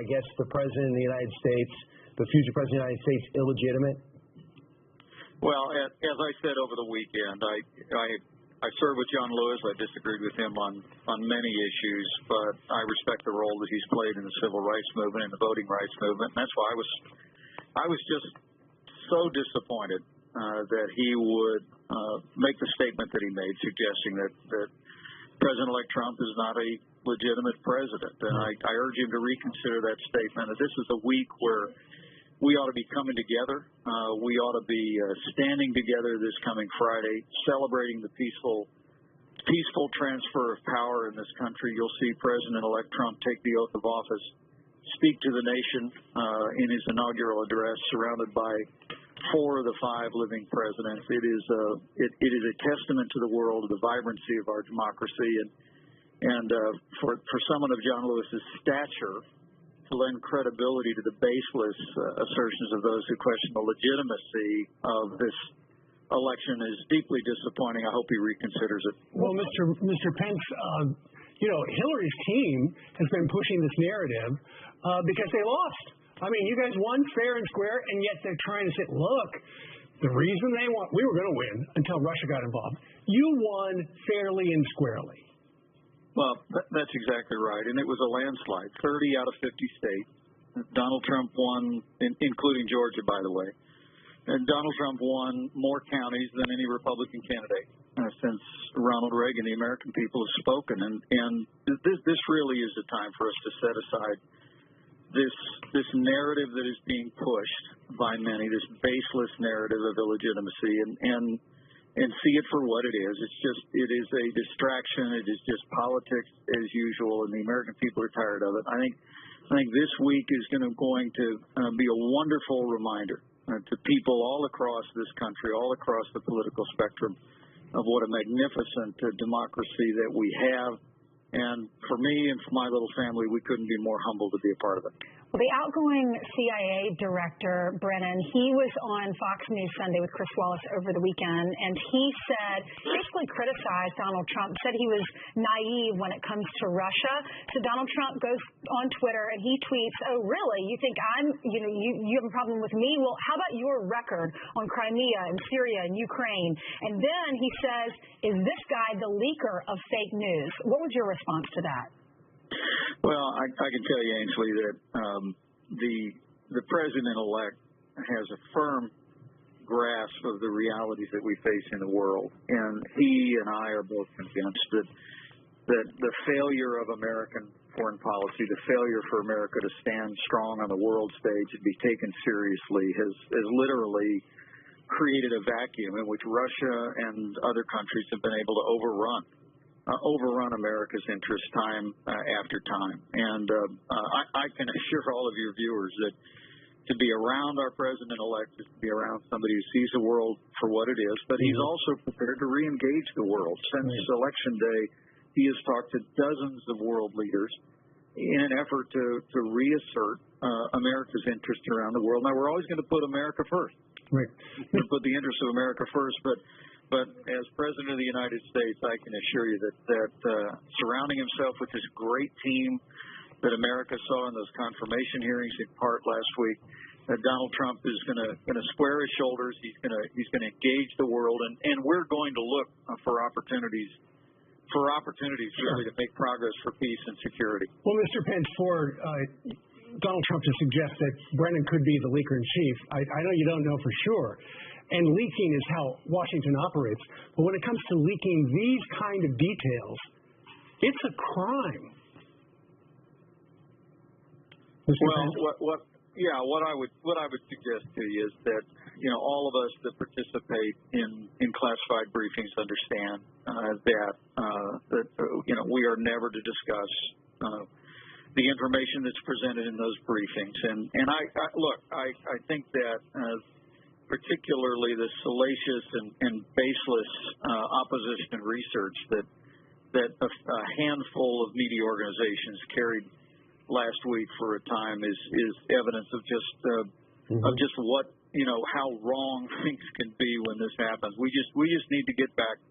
guess, the President of the United States, the future President of the United States, illegitimate? Well, as I said over the weekend, I served with John Lewis. I disagreed with him on many issues, but I respect the role that he's played in the civil rights movement and the voting rights movement. And that's why I was just so disappointed that he would make the statement that he made, suggesting that President-elect Trump is not a legitimate president. And I urge him to reconsider that statement. That this is a week where we ought to be coming together. We ought to be standing together this coming Friday, celebrating the peaceful transfer of power in this country. You'll see President-elect Trump take the oath of office, speak to the nation in his inaugural address, surrounded by 4 of the 5 living presidents. It is a testament to the world of the vibrancy of our democracy, and for someone of John Lewis's stature to lend credibility to the baseless assertions of those who question the legitimacy of this election is deeply disappointing. I hope he reconsiders it. Well, Mr. Pence, Hillary's team has been pushing this narrative because they lost. I mean, you guys won fair and square, and yet they're trying to say, look, the reason we were going to win until Russia got involved. You won fairly and squarely. Well, that's exactly right, and it was a landslide, 30 out of 50 states. Donald Trump won, including Georgia, by the way. And Donald Trump won more counties than any Republican candidate since Ronald Reagan. The American people have spoken, and this really is a time for us to set aside this narrative that is being pushed by many, this baseless narrative of illegitimacy, and see it for what it is. It is a distraction. It is just politics as usual, and the American people are tired of it. I think this week is going to be a wonderful reminder to people all across this country, all across the political spectrum, of what a magnificent democracy that we have. And for me and for my little family, we couldn't be more humbled to be a part of it. Well, the outgoing CIA director, Brennan, he was on Fox News Sunday with Chris Wallace over the weekend, and he basically criticized Donald Trump, said he was naive when it comes to Russia. So Donald Trump goes on Twitter and he tweets, "Oh, really? You think you have a problem with me? Well, how about your record on Crimea and Syria and Ukraine?" And then he says, "Is this guy the leaker of fake news?" What was your response to that? Well, I can tell you, Ainsley, that the President-elect has a firm grasp of the realities that we face in the world, and he and I are both convinced that the failure of American foreign policy, the failure for America to stand strong on the world stage and be taken seriously, has literally created a vacuum in which Russia and other countries have been able to overrun America's interest time after time. And I can assure all of your viewers that to be around our President-elect is to be around somebody who sees the world for what it is, but he's also prepared to re-engage the world. Since Election Day, he has talked to dozens of world leaders in an effort to reassert America's interest around the world. Now, we're always going to put America first. Right. We're going to put the interests of America first, but as President of the United States, I can assure you that surrounding himself with this great team that America saw in those confirmation hearings in part last week, that Donald Trump is going to square his shoulders. He's going to engage the world, and we're going to look for opportunities really to make progress for peace and security. Well, Mr. Pence, for Donald Trump to suggest that Brennan could be the leaker in chief, I know you don't know for sure. And leaking is how Washington operates. But when it comes to leaking these kind of details, it's a crime. What I would suggest to you is that all of us that participate in classified briefings understand that we are never to discuss the information that's presented in those briefings. And I think that particularly the salacious and baseless opposition research that a handful of media organizations carried last week for a time is evidence of just what how wrong things can be when this happens. We just need to get back.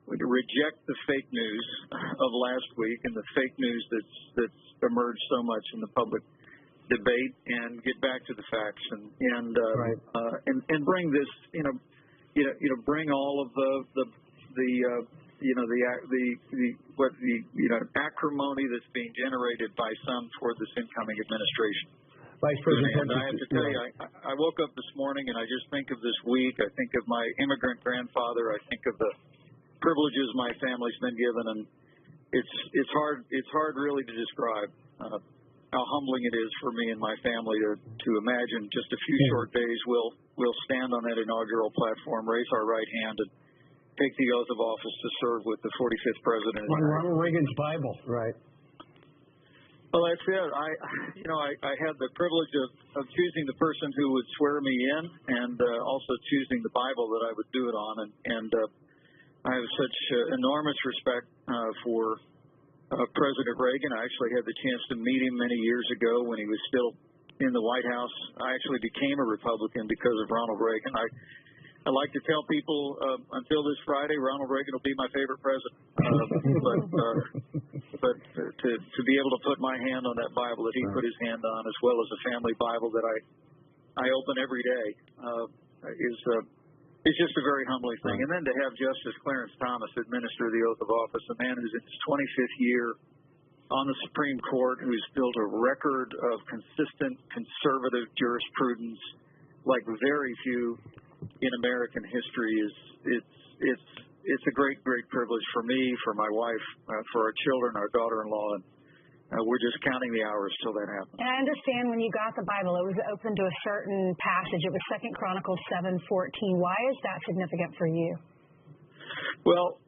We reject the fake news of last week and the fake news that's emerged so much in the public debate and get back to the facts and bring this, bring all of the acrimony that's being generated by some toward this incoming administration. Vice President And I have to tell you, I woke up this morning and I just think of this week. I think of my immigrant grandfather. I think of the privileges my family's been given, and it's hard really to describe how humbling it is for me and my family to imagine just a few short days we'll stand on that inaugural platform, raise our right hand, and take the oath of office to serve with the 45th president. On Ronald Reagan's Bible. Right. Well, that's it. I had the privilege of choosing the person who would swear me in, and also choosing the Bible that I would do it on, and I have such enormous respect for President Reagan. I actually had the chance to meet him many years ago when he was still in the White House. I actually became a Republican because of Ronald Reagan. I like to tell people until this Friday, Ronald Reagan will be my favorite president. But to be able to put my hand on that Bible that he put his hand on, as well as a family Bible that I open every day, is just a very humbling thing. And then to have Justice Clarence Thomas administer the oath of office, a man who's in his 25th year on the Supreme Court, who's built a record of consistent conservative jurisprudence like very few in American history, it's a great privilege for me, for my wife, for our children, our daughter-in-law, and we're just counting the hours till that happens. And I understand when you got the Bible, it was open to a certain passage. It was 2 Chronicles 7:14. Why is that significant for you? Well,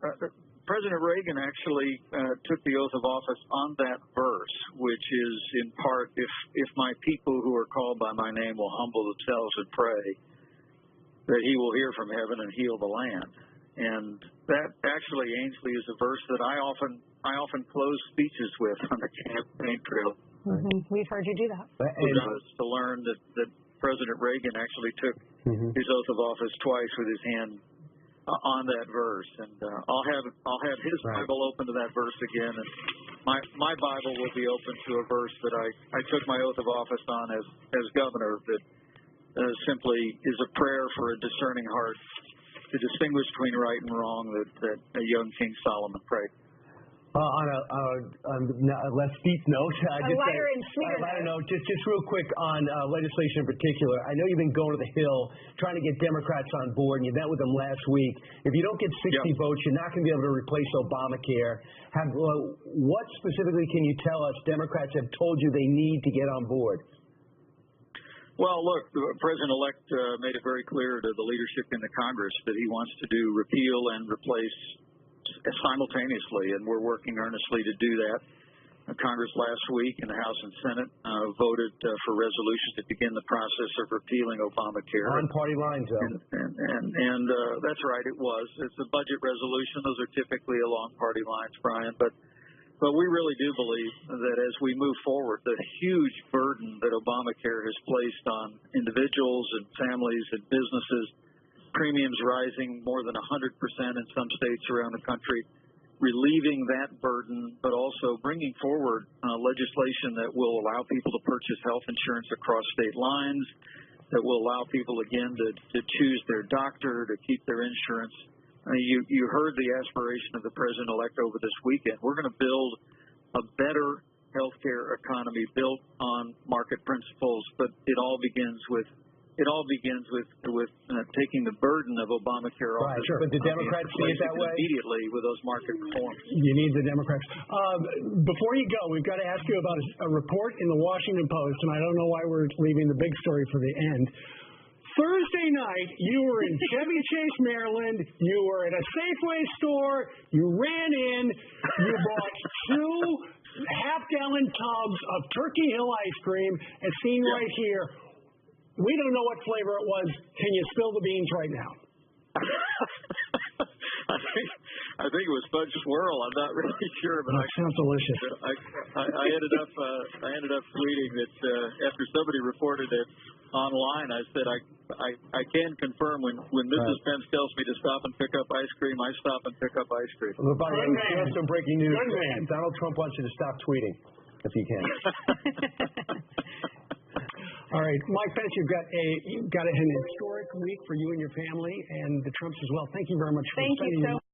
President Reagan actually took the oath of office on that verse, which is in part, if my people who are called by my name will humble themselves and pray, that he will hear from heaven and heal the land. And that actually, Ainsley, is a verse that I often close speeches with on the campaign trail. Mm-hmm. We've heard you do that. To learn that President Reagan actually took his oath of office twice with his hand on that verse. And I'll have his Bible open to that verse again, and my Bible will be open to a verse that I took my oath of office on as governor, that simply is a prayer for a discerning heart to distinguish between right and wrong that a young King Solomon prayed. On a less deep note, lighter and sweeter note, just real quick on legislation in particular. I know you've been going to the Hill trying to get Democrats on board, and you met with them last week. If you don't get 60 votes, you're not going to be able to replace Obamacare. What specifically can you tell us Democrats have told you they need to get on board? Well, look, President-elect made it very clear to the leadership in the Congress that he wants to do repeal and replace simultaneously, and we're working earnestly to do that. Congress last week in the House and Senate voted for resolutions to begin the process of repealing Obamacare. On party lines, though. And that's right, it was. It's a budget resolution. Those are typically along party lines, Brian, But we really do believe that as we move forward, the huge burden that Obamacare has placed on individuals and families and businesses, premiums rising more than 100% in some states around the country, relieving that burden, but also bringing forward legislation that will allow people to purchase health insurance across state lines, that will allow people, again, to choose their doctor, to keep their insurance. You heard the aspiration of the President-elect over this weekend. We're going to build a better healthcare economy built on market principles, but it all begins with taking the burden of Obamacare off. Right, sure. But the Democrats see it that way immediately with those market reforms. You need the Democrats. Before you go, we've got to ask you about a report in the Washington Post, and I don't know why we're leaving the big story for the end. Thursday night, you were in Chevy Chase, Maryland. You were at a Safeway store. You ran in. You bought 2 half-gallon tubs of Turkey Hill ice cream, as seen right here. We don't know what flavor it was. Can you spill the beans right now? I think it was fudge swirl. I'm not really sure, but that sounds delicious. I ended up tweeting that after somebody reported it online, I said I can confirm when Mrs. Pence tells me to stop and pick up ice cream, I stop and pick up ice cream. Well, by the way, we have some breaking news. Donald Trump wants you to stop tweeting, if you can. All right, Mike Pence, you've got an historic week for you and your family, and the Trumps as well. Thank you very much for spending. Thank you so